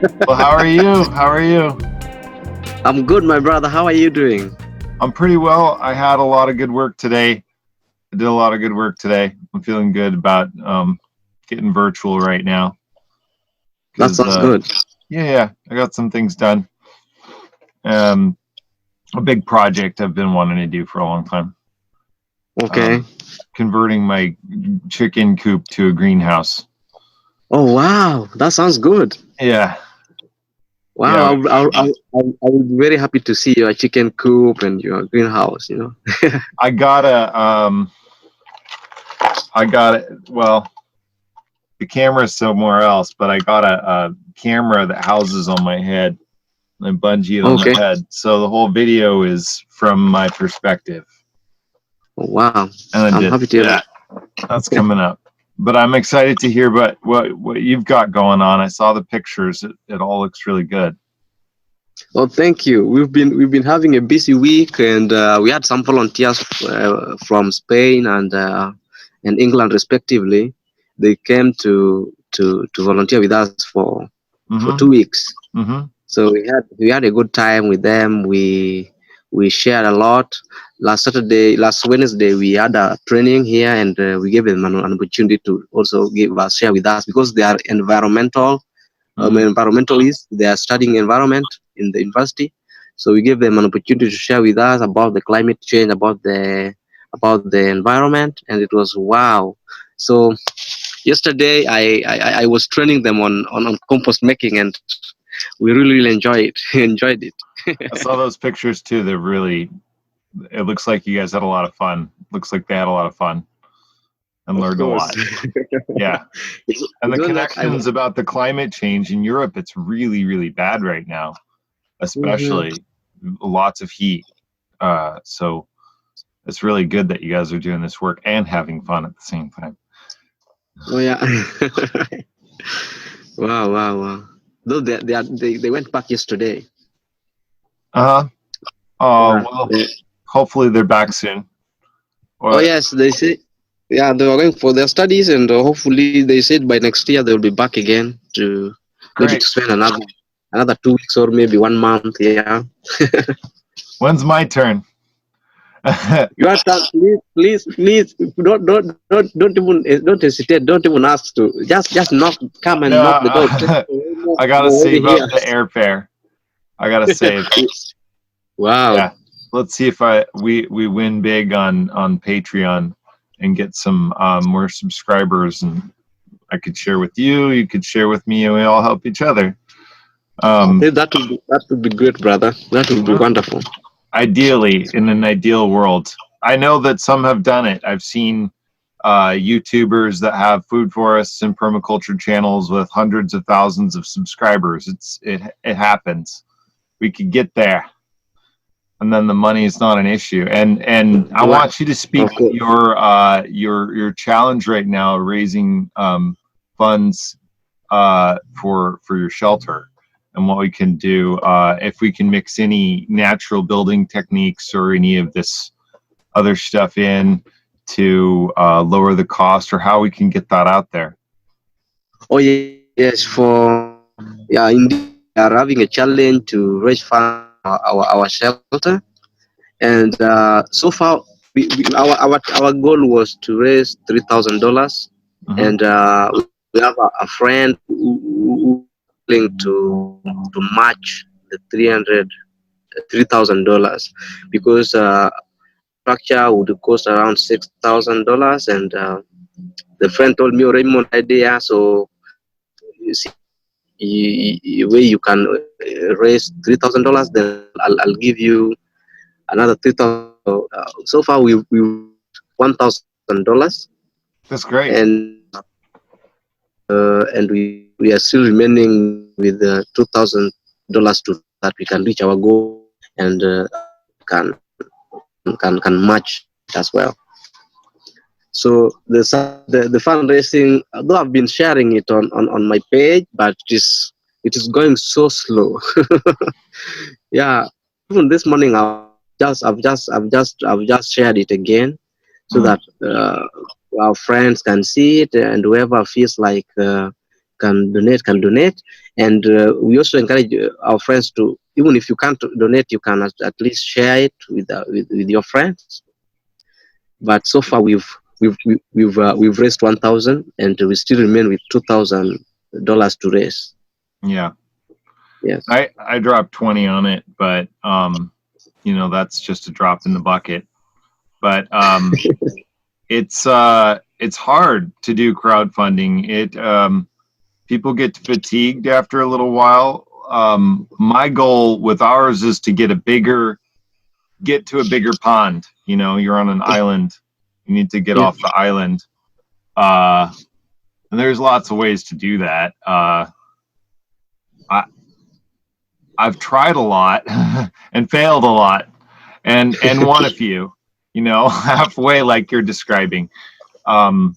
Well, how are you? How are you? I'm good, my brother. How are you doing? I'm pretty well. I had a lot of good work today. I did a lot of good work today. I'm feeling good about getting virtual right now That because sounds good. yeah, I got some things done. Um, a big project I've been wanting to do for a long time. Okay. Um, converting my chicken coop to a greenhouse. Oh, wow. That sounds good. Yeah, Wow. yeah. I would be very happy to see your chicken coop and your greenhouse. I got a I got it. Well, the camera's somewhere else, but I got a camera that houses on my head and bungee it on my Okay. head. So the whole video is from my perspective. Oh, wow. And I I'm did happy to hear that. that. That's coming up. But I'm excited to hear what you've got going on. I saw the pictures. It all looks really good. Oh, thank you. We've been having a busy week, and we had some volunteers from Spain and England, respectively. They came to volunteer with us for Mm-hmm. 2 weeks. Mm-hmm. So we had a good time with them. We shared a lot. Last Wednesday, we had a training here, and we gave them an opportunity to also share with us because they are Mm-hmm. environmentalists. They are studying environment in the university. So we gave them an opportunity to share with us about the climate change, about the environment, and it was wow. So yesterday, I was training them on compost making, and we really enjoyed it. Enjoyed it. I saw those pictures too. They're really. It looks like you guys had a lot of fun. Looks like they had a lot of fun and Of learned a course. lot. Yeah. And It's the not that I. connections about the climate change in Europe, it's really, really bad right now, Mhm. especially lots of heat. So it's really good that you guys are doing this work and having fun at the same time. Oh yeah. Wow, wow, wow. Though they went back yesterday. Uh huh. Yeah. Well, hopefully they're back soon. Oh Or yes, they say. Yeah, they were going for their studies, and hopefully they said by next year they'll be back again to maybe great. to spend another 2 weeks or maybe 1 month. Yeah. When's my turn? Your turn, please, please. Don't hesitate. Don't even ask to. Just knock. Come and No, knock the door. Just, I I'm gotta already save here. up the airfare. I gotta save. Wow. Yeah. Let's see if we win big on Patreon and get some more subscribers, and I could share with you. You could share with me, and we all help each other. Um, Hey, that would be great, brother. That would be uh, wonderful. ideally, in an ideal world, I know that some have done it. I've seen YouTubers that have food forests and permaculture channels with hundreds of thousands of subscribers. It happens. We could get there, and then the money is not an issue. And I Right. want you to speak Of course. your challenge right now, raising funds for your shelter, and what we can do if we can mix any natural building techniques or any of this other stuff in to lower the cost, or how we can get that out there. Oh yes, indeed we are having a challenge to raise funds for our shelter, and so far our goal was to raise $3,000, Hmm. and we have a friend who willing to match the 3,000 dollars because structure would cost around $6,000, and the friend told me, "Oh, Raymond, idea. So you see, where you can raise $3,000, then I'll give you another 3,000." So far we $1,000, That's great. and we are still remaining with $2,000 to that we can reach our goal, and can match it as well. So the fundraising, though I've been sharing it on my page, but it is going so slow. Yeah, even this morning I've just shared it again so Mm. that our friends can see it, and whoever feels like can donate, and we also encourage our friends to, even if you can't donate, you can at least share it with your friends. But so far we've raised 1,000, and we still remain with $2,000 to raise. Yeah. Yes. I dropped 20 on it, but you know, that's just a drop in the bucket. But it's hard to do crowdfunding. People get fatigued after a little while. My goal with ours is to get to a bigger pond. You know, you're on an island. You need to get off the island. And there's lots of ways to do that. I've tried a lot and failed a lot and won a few, you know, halfway like you're describing. The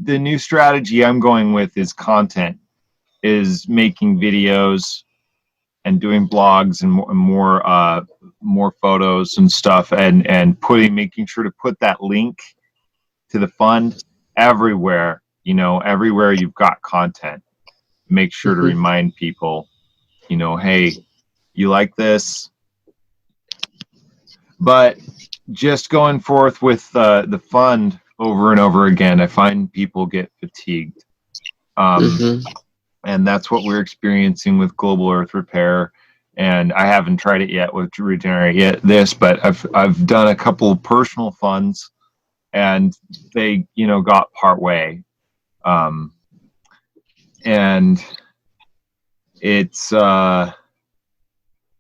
new strategy I'm going with is content, is making videos and doing blogs and more photos and stuff, and making sure to put that link to the fund everywhere, you know, everywhere you've got content. Make sure to remind people, you know, hey, you like this? But just going forth with the fund over and over again, I find people get fatigued. And that's what we're experiencing with Global Earth Repair. And I haven't tried it yet with Regenerate yet but I've done a couple of personal funds, and they, you know, got part way. And it's a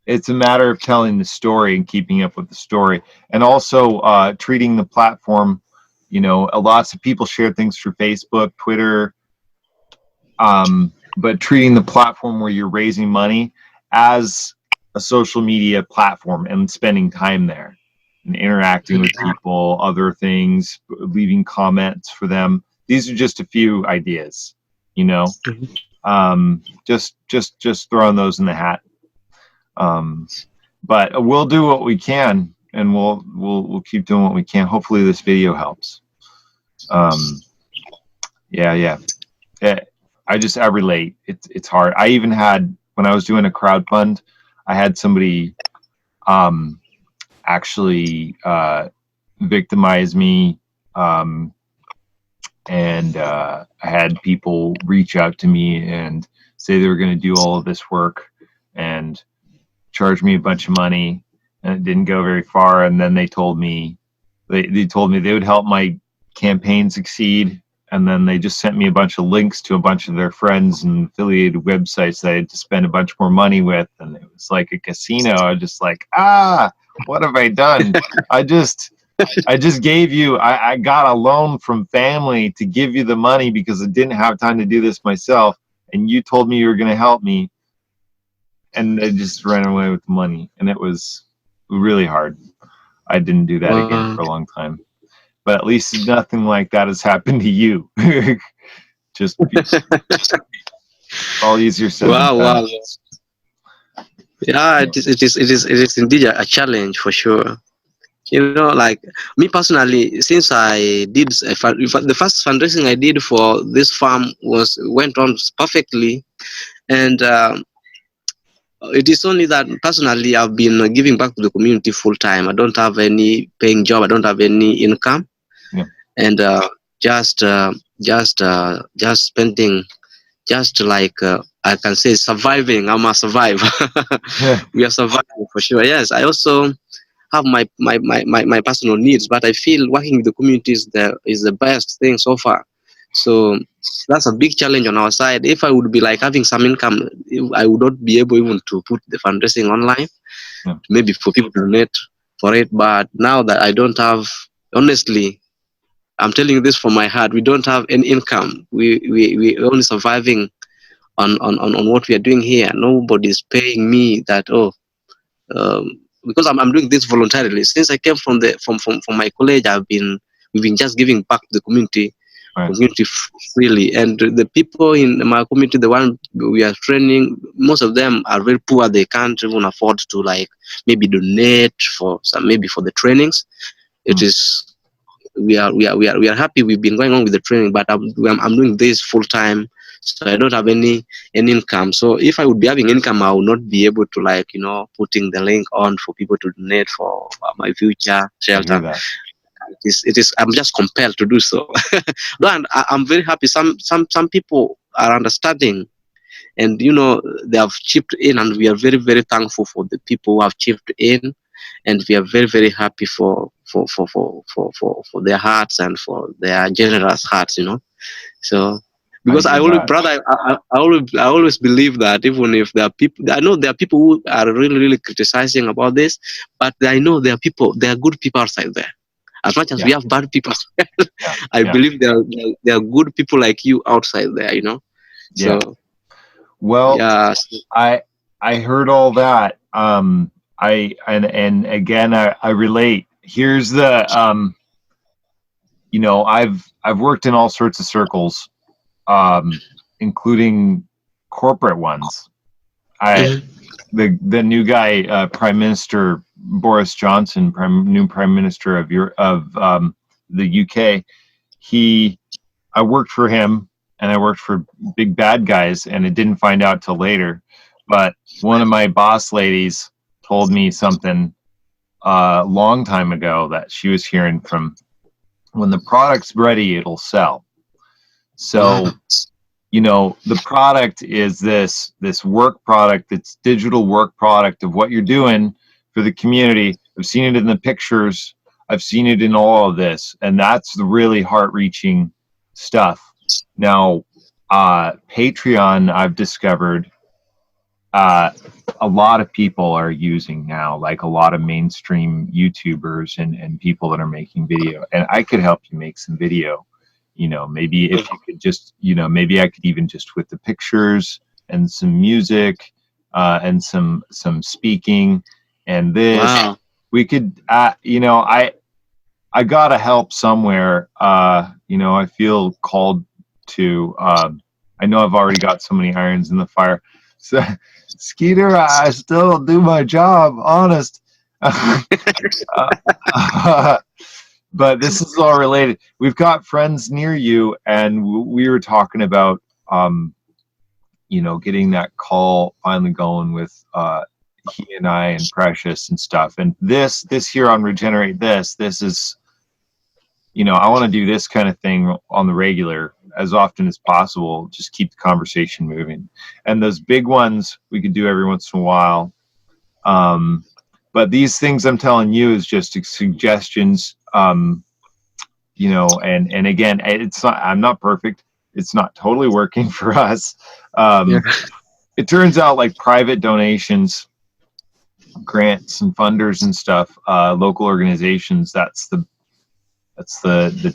matter of telling the story and keeping up with the story, and also treating the platform, you know, lots of people share things through Facebook, Twitter, but treating the platform where you're raising money as a social media platform and spending time there and interacting with people, other things, leaving comments for them. These are just a few ideas, you know. Just throwing those in the hat. But we'll do what we can, and we'll keep doing what we can. Hopefully this video helps. Yeah. I relate. It's hard. I even had, when I was doing a crowd fund, I had somebody actually victimize me, and I had people reach out to me and say they were going to do all of this work and charge me a bunch of money, and it didn't go very far. And then they told me they would help my campaign succeed, and then they just sent me a bunch of links to a bunch of their friends and affiliated websites that I had to spend a bunch more money with, and it was like a casino. I was just like, what have I done? I just gave you, I got a loan from family to give you the money because I didn't have time to do this myself, and you told me you were going to help me, and they just ran away with the money, and it was really hard. I didn't do that again for a long time. But at least nothing like that has happened to you. Just all easier said than done. Wow. Yeah, it is indeed a challenge for sure. You know, like me personally, since I did the first fundraising I did for this farm went on perfectly, and it is only that personally I've been giving back to the community full time. I don't have any paying job. I don't have any income. Yeah. And just spending, just like I can say, surviving. I'm a survivor. We are surviving for sure. Yes, I also have my personal needs, but I feel working with the community is the best thing so far. So that's a big challenge on our side. If I would be like having some income, I would not be able even to put the fundraising online. Yeah. Maybe for people to donate for it. But now that I don't have, honestly, I'm telling you this from my heart, we don't have any income. We only surviving on what we are doing here. Nobody's paying me that, because I'm doing this voluntarily. Since I came from my college, we've been just giving back to the community, freely. And the people in my community, the one we are training, most of them are very poor. They can't even afford to like maybe donate for maybe for the trainings. It is we are happy. We've been going on with the training, but I'm doing this full time, so I don't have any income. So if I would be having income, I would not be able to, like, putting the link on for people to donate for my future I hear shelter. that. It is I'm just compelled to do so. No, and I'm very happy. Some people are understanding, and they have chipped in, and we are very, very thankful for the people who have chipped in, and we are very, very happy for their hearts and for their generous hearts. So, I because hear I always, that. brother, I always believe that even if there are people, I know there are people who are really, really criticizing about this, but I know there are good people outside there. As much as Yeah, we have bad people, yeah, I yeah, believe there are good people like you outside there. yeah. So, Well, yeah. I heard all that. And again, I relate. Here's the I've worked in all sorts of circles, including corporate ones. I Mhm. the new guy, Prime Minister Boris Johnson, new Prime Minister of the UK. I worked for him, and I worked for big bad guys, and it didn't find out till later. But one of my boss ladies told me something a long time ago that she was hearing from, when the product's ready, it'll sell. So, the product is this work product, it's digital work product of what you're doing for the community. I've seen it in the pictures, I've seen it in all of this, and that's the really heart-reaching stuff. Now, Patreon, I've discovered, a lot of people are using now, like a lot of mainstream YouTubers and people that are making video. And I could help you make some video. Maybe if you could just, maybe I could even just with the pictures and some music, and some speaking, and this, Wow. we could, I gotta help somewhere. I feel called to. I know I've already got so many irons in the fire. So, Skeeter, I still do my job, honest. But this is all related. We've got friends near you, and we were talking about, getting that call finally going with he and I and Precious and stuff. And this here on Regenerate, this is, I want to do this kind of thing on the regular as often as possible. Just keep the conversation moving. And those big ones we could do every once in a while. But these things I'm telling you is just suggestions. And again, it's not. I'm not perfect. It's not totally working for us. Yeah. It turns out, like private donations, grants, and funders and stuff, local organizations. That's the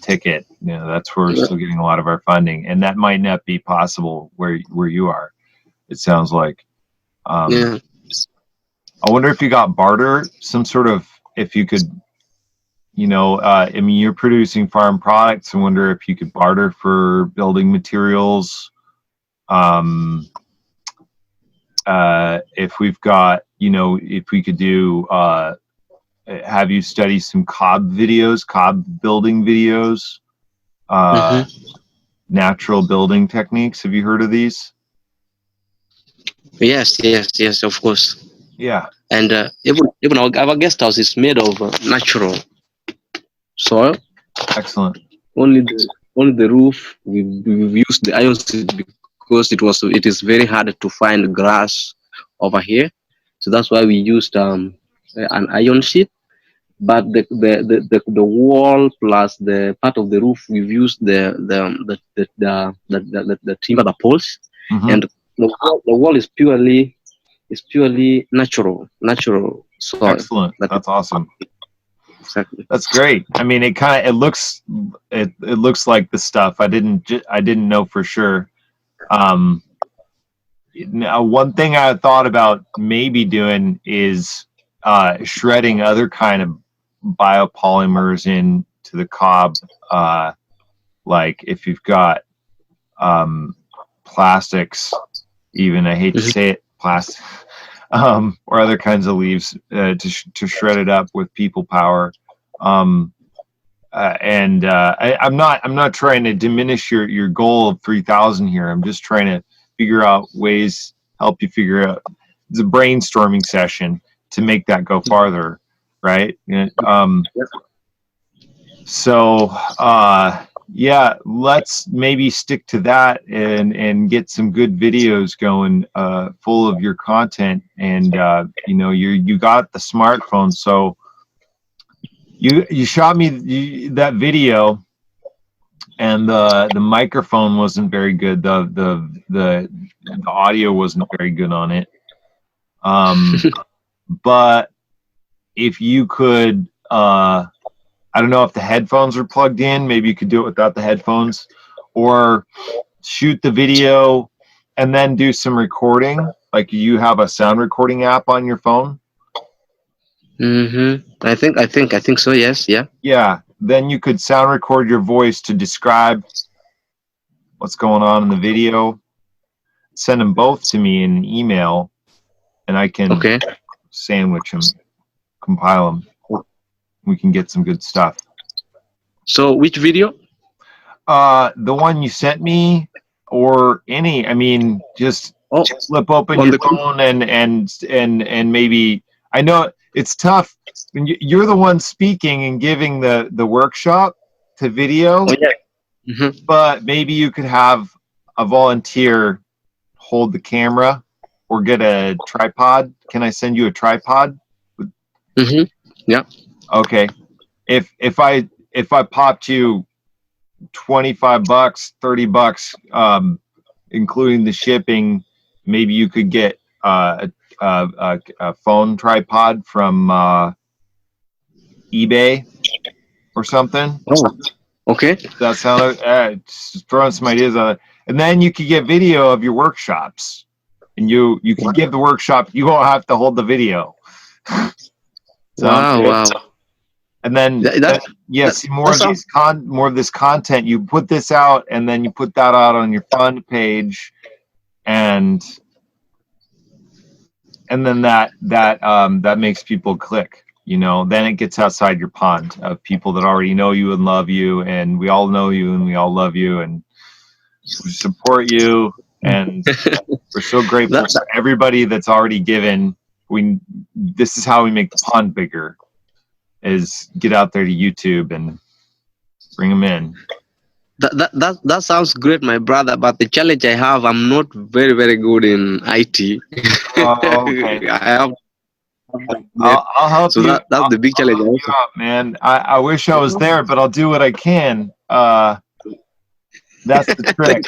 ticket. That's where we're still getting a lot of our funding, and that might not be possible where you are. It sounds like. Yeah. I wonder if you got barter, some sort of, if you could, I mean, you're producing farm products. I wonder if you could barter for building materials. If we've got, if we could do, have you study some cob building videos, natural building techniques. Have you heard of these? Yes, of course. Yeah. And even our guest house is made of natural soil. Excellent. Only the roof we've used the iron sheet because it is very hard to find grass over here, so that's why we used an iron sheet. But the wall plus the part of the roof we've used the timber, the poles, and the wall is purely natural soil. Excellent. That's awesome. Exactly. That's great. I mean, it looks like the stuff. I didn't know for sure. Now, one thing I thought about maybe doing is shredding other kind of biopolymers into the cob. Like if you've got plastics, even, I hate to say it, plastic, or other kinds of leaves, to shred it up with people power. I'm not trying to diminish your goal of 3,000 here. I'm just trying to figure out ways, help you figure out. It's a brainstorming session to make that go farther, right? So yeah, let's maybe stick to that and get some good videos going, full of your content. And you got the smartphone, so you shot me that video, and the microphone wasn't very good. The audio wasn't very good on it. But if you could, I don't know if the headphones are plugged in. Maybe you could do it without the headphones, or shoot the video and then do some recording. Like, you have a sound recording app on your phone. I think so. Yes. Yeah. Yeah. Then you could sound record your voice to describe what's going on in the video. Send them both to me in an email, and I can sandwich them, compile them. We can get some good stuff. So which video? The one you sent me, or any. I mean, just flip open your phone and maybe. I know it's tough when you're the one speaking and giving the workshop to video. But maybe you could have a volunteer hold the camera, or get a tripod. Can I send you a tripod? Yeah. Okay. If I popped you $25, $30, including the shipping, maybe you could get a phone tripod from eBay or something. Oh, okay. That sound just throwing some ideas on it, and then you could get video of your workshops, and you can give the workshop. You won't have to hold the video. Wow. And then more of this content. You put this out, and then you put that out on your fund page, and then that makes people click. Then it gets outside your pond of people that already know you and love you, and we all know you and we all love you, and we support you, and we're so grateful for everybody that's already given. This is how we make the pond bigger, is get out there to YouTube and bring them in. That sounds great, my brother. But the challenge I have, I'm not very, very good in IT. Oh, okay. I'll help you. So that's the big challenge. Help you out, man. I wish I was there, but I'll do what I can. That's the trick.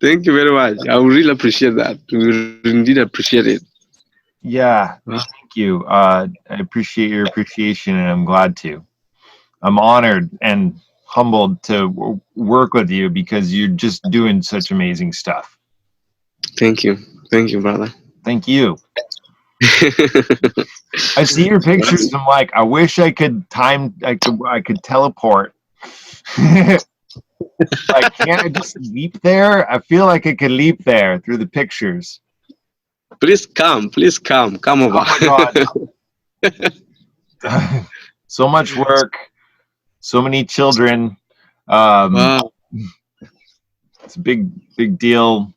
Thank you very much. I would really appreciate that. We indeed appreciate it. Yeah, thank you. I appreciate your appreciation, and I'm glad to. I'm honored and humbled to work with you, because you're just doing such amazing stuff. Thank you, brother. Thank you. I see your pictures. I'm like, I wish I could teleport. Like, can't I just leap there? I feel like I could leap there through the pictures. Please come over. Oh my God. So much work, so many children. Wow. It's a big deal.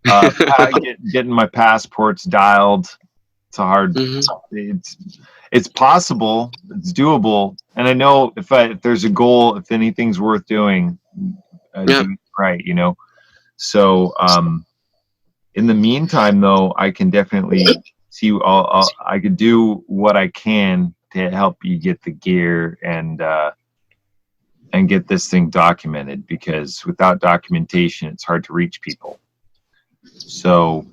Getting my passports dialed. It's a hard. It's possible. It's doable. And I know if there's a goal, if anything's worth doing, do it right. So in the meantime, though, I can definitely see. I could do what I can to help you get the gear and get this thing documented, because without documentation, it's hard to reach people. So,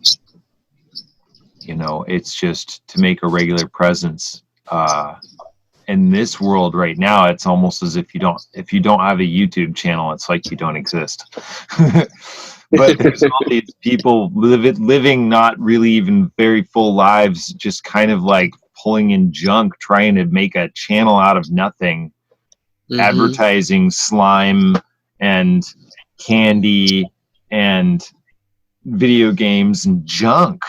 it's just to make a regular presence. In this world right now, it's almost as if you don't have a YouTube channel, it's like you don't exist. But there's all these people living not really even very full lives, just kind of like pulling in junk, trying to make a channel out of nothing, advertising slime and candy and video games and junk,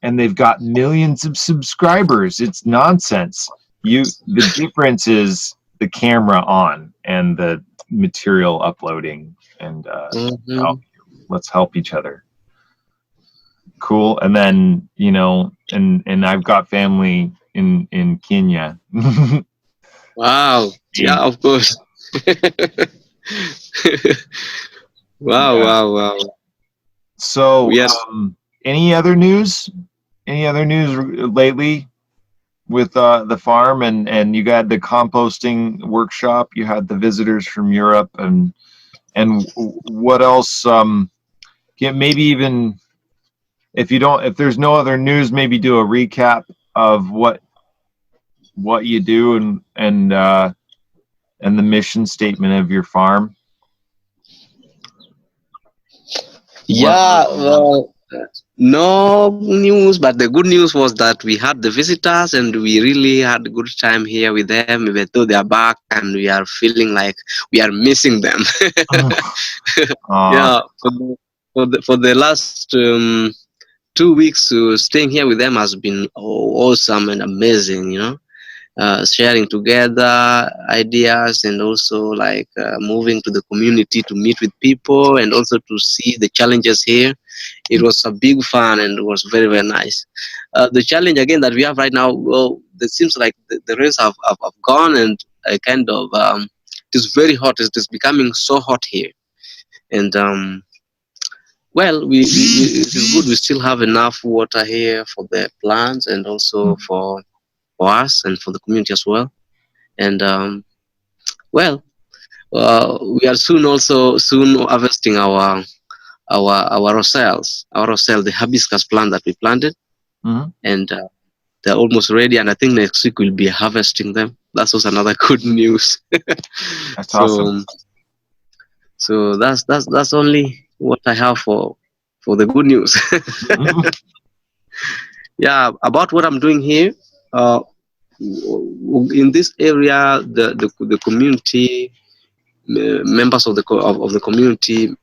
and they've got millions of subscribers. It's nonsense. The difference is the camera on and the material uploading, and let's help each other. Cool. And then, you know, and I've got family in Kenya. Wow. Yeah, of course. Wow, Yeah. wow, wow. So, Yes. any other news? Any other news lately with the farm? And you got the composting workshop. You had the visitors from Europe, and what else? Maybe even if there's no other news, maybe do a recap of what you do and the mission statement of your farm. Yeah, well, no news, but the good news was that we had the visitors and we really had a good time here with them, even though they are back and we are feeling like we are missing them. Yeah, for the last 2 weeks, staying here with them has been awesome and amazing, you know. Sharing together ideas and also like moving to the community to meet with people and also to see the challenges here. It was a big fun and it was very, very nice. The challenge again that we have right now, well, it seems like the rains have gone, and kind of it is very hot. It is becoming so hot here. And well, it is good. We still have enough water here for the plants and also for us and for the community as well. And well, we are soon harvesting our roselle, the hibiscus plant that we planted, and they're almost ready. And I think next week we'll be harvesting them. That's also another good news. That's awesome. So that's only what I have for the good news. Yeah, about what I'm doing here. In this area, the community members of the community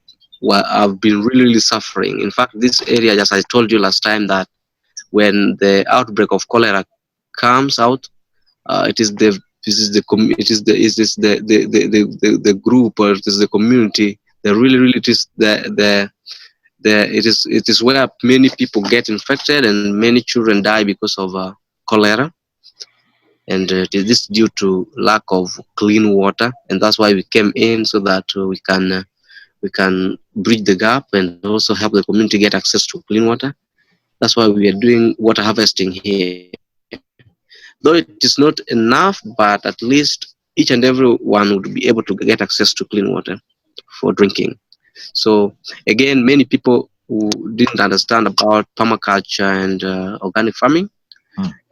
have been really suffering. In fact, this area, as I told you last time, that when the outbreak of cholera comes out, it is the group, or it is the community that really it is it is where many people get infected and many children die because of cholera. And this is due to lack of clean water, and that's why we came in, so that we can bridge the gap and also help the community get access to clean water. That's why we are doing water harvesting here. Though it is not enough, but at least each and every one would be able to get access to clean water for drinking. So again, many people who didn't understand about permaculture and organic farming,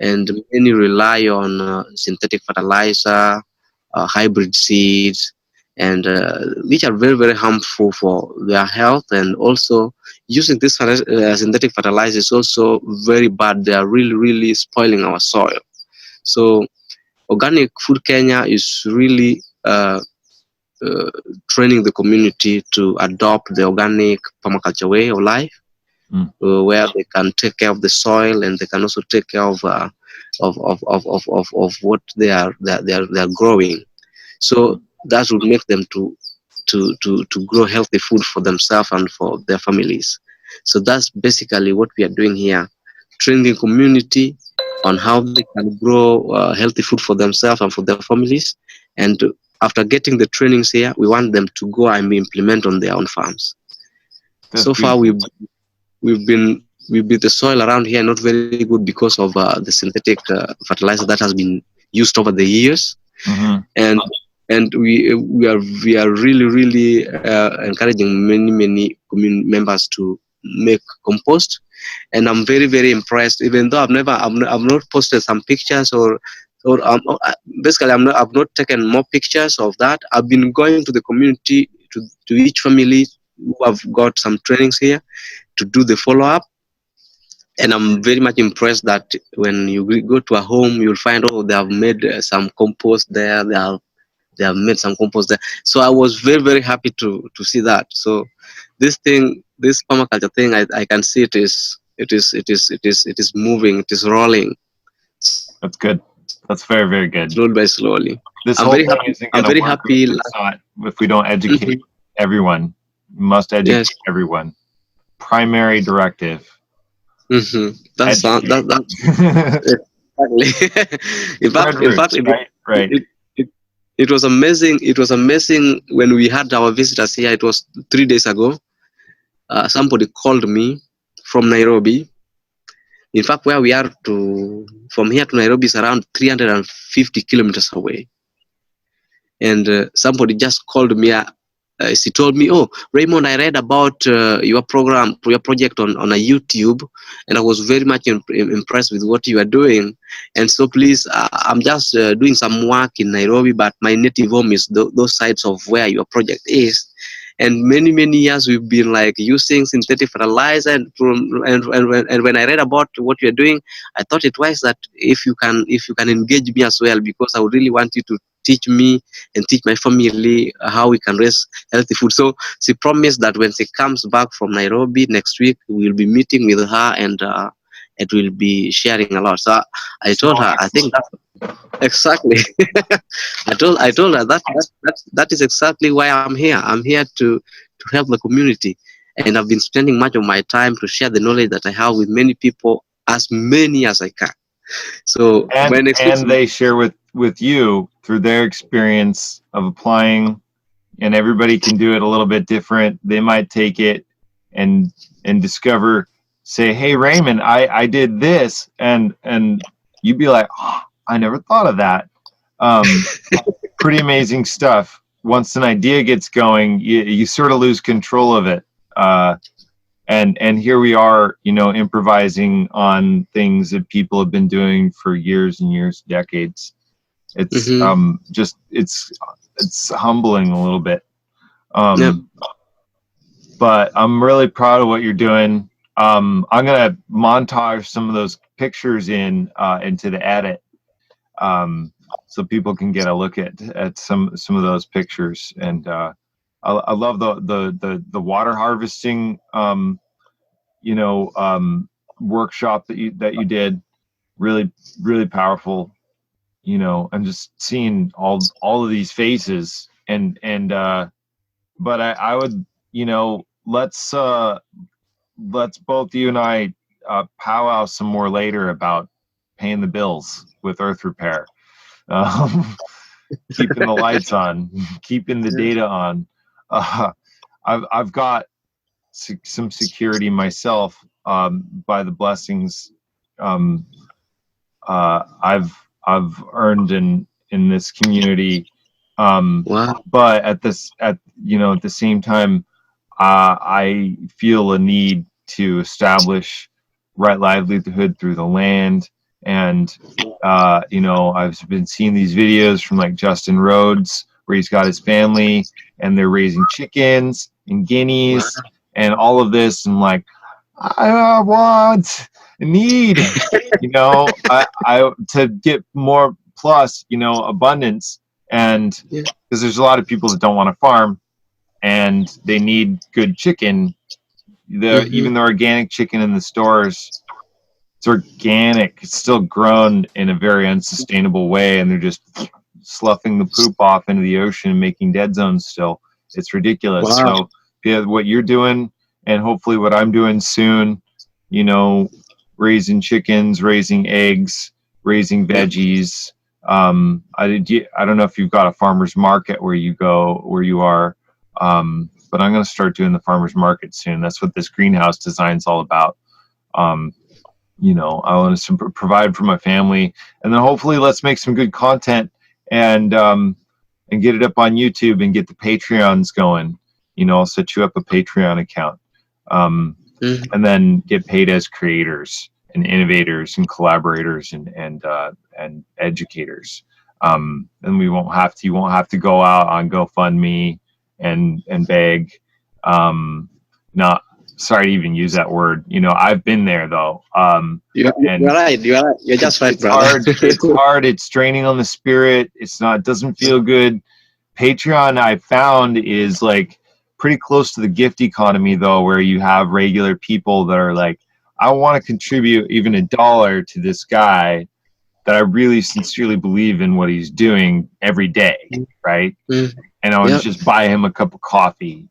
and many rely on synthetic fertilizer, hybrid seeds, and which are very, very harmful for their health. And also using this synthetic fertilizer is also very bad. They are really, really spoiling our soil. So Organic Food Kenya is really training the community to adopt the organic permaculture way of life, where they can take care of the soil, and they can also take care of what they are growing. So that would make them to grow healthy food for themselves and for their families. So that's basically what we are doing here, training the community on how they can grow healthy food for themselves and for their families. And after getting the trainings here, we want them to go and implement on their own farms. That's so far, we've been the soil around here not very good because of the synthetic fertilizer that has been used over the years, and we are really encouraging many community members to make compost. And I'm very impressed, even though I've not posted some pictures or basically I've not taken more pictures of that. I've been going to the community, to each family who have got some trainings here, to do the follow-up. And I'm very much impressed that when you go to a home, you'll find, they have made some compost there. They have made some compost there. So I was very happy to see that. So this permaculture thing, I can see it is moving, it is rolling. That's good. That's very good. Slowly by slowly. this I'm whole very thing happy. isn't I'm going to very work happy. if we don't educate Mhm. everyone. We must educate Yes. everyone. Primary directive. That's Educate. exactly. in fact, Spread in fact, roots, right? Right. it, it was amazing. It was amazing when we had our visitors here. It was 3 days ago. Somebody called me from Nairobi. In fact, where we are to from here to Nairobi is around 350 kilometers away. And somebody just called me. She told me, "Oh, Raymond, I read about your program, your project on a YouTube, and I was very much impressed with what you are doing. And so, please, I'm just doing some work in Nairobi, but my native home is those sides of where your project is." And many years we've been like using synthetic fertilizer, and when I read about what you're doing, I thought it was that if you can engage me as well, because I would really want you to teach me and teach my family how we can raise healthy food. So she promised that when she comes back from Nairobi next week, we'll be meeting with her, and it will be sharing a lot. So I So told her, I think excellent. exactly. I told her that is exactly why I'm here. I'm here to help the community, and I've been spending much of my time to share the knowledge that I have with many people, as many as I can. So And my next week, they share with you through their experience of applying, and everybody can do it a little bit different. They might take it and discover, say, "Hey Raymond, I did this," and you'd be like, "Oh, I never thought of that." Um, Pretty amazing stuff. Once an idea gets going, you sort of lose control of it. And here we are, improvising on things that people have been doing for years and years, decades. It's mm-hmm, just it's humbling a little bit. yeah, Um, but I'm really proud of what you're doing. I'm gonna montage some of those pictures into the edit, so people can get a look at some of those pictures. And I love the water harvesting you know workshop that you did. Really, really powerful. I'm just seeing all of these faces, and but I would, let's both you and I powwow some more later about paying the bills with Earth Repair. um, Keeping the lights on, keeping the data on. uh, I've got some security myself, by the blessings um, I've earned in this community. wow, But at the same time, I feel a need to establish right livelihood through the land. And I've been seeing these videos from like Justin Rhodes, where he's got his family and they're raising chickens and wow, guineas and all of this. And like, I want, need, I to get more, plus, abundance. And yeah, because there's a lot of people that don't want to farm and they need good chicken. mm-hmm, Even the organic chicken in the stores, it's organic. It's still grown in a very unsustainable way, and they're just sloughing the poop off into the ocean and making dead zones still. It's ridiculous. wow, So yeah, what you're doing, and hopefully what I'm doing soon, you know, raising chickens, raising eggs, raising yeah. veggies. I don't know if you've got a farmer's market where you are, but I'm going to start doing the farmer's market soon. That's what this greenhouse design is all about. Um, I want to provide for my family, and then hopefully let's make some good content and get it up on YouTube and get the Patreons going. I'll set you up a Patreon account, Mm-hmm. and then get paid as creators and innovators and collaborators and educators. And you won't have to go out on GoFundMe and beg. Not sorry to even use that word. I've been there though. You're And right. You're right. You're just right, it's brother. hard. It's hard. It's draining on the spirit. It doesn't feel good. Patreon, I found, is like pretty close to the gift economy though, where you have regular people that are like, I want to contribute even $1 to this guy that I really sincerely believe in what he's doing every day, right? And I would just buy him a cup of coffee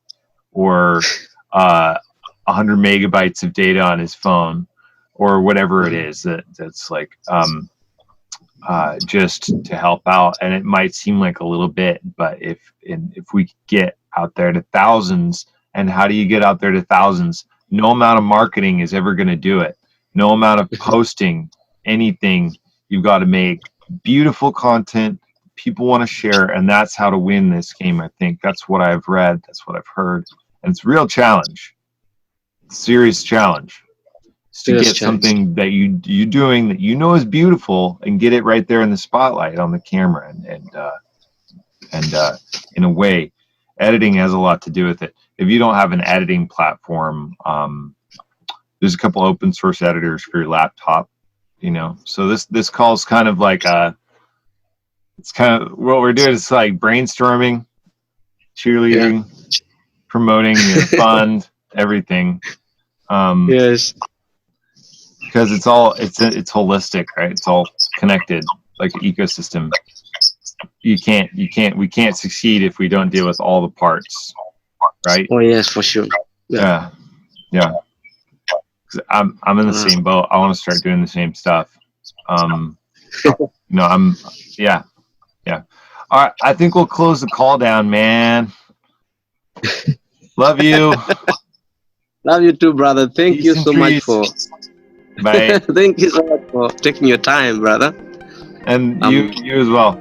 or 100 megabytes of data on his phone or whatever it is that's like just to help out. And it might seem like a little bit, but if we get out there to thousands, and how do you get out there to thousands? No amount of marketing is ever going to do it. No amount of posting anything. You've got to make beautiful content people want to share, and that's how to win this game. I think that's what I've read, that's what I've heard, and it's a real challenge, serious challenge. It's to get something that you doing that you know is beautiful and get it right there in the spotlight on the camera, and in a way, editing has a lot to do with it. If you don't have an editing platform, there's a couple open source editors for your laptop, you know. So this call is kind of like it's kind of what we're doing. It's like brainstorming, cheerleading, promoting your fund, everything. Yes. Because it's holistic, right? It's all connected, like an ecosystem. We can't succeed if we don't deal with all the parts, right? Oh yes, for sure. Yeah. I'm in the same boat. I want to start doing the same stuff. Yeah. All right, I think we'll close the call down, man. Love you. Love you too, brother. Thank you so much for. Bye. Thank you so much for taking your time, brother. And you as well.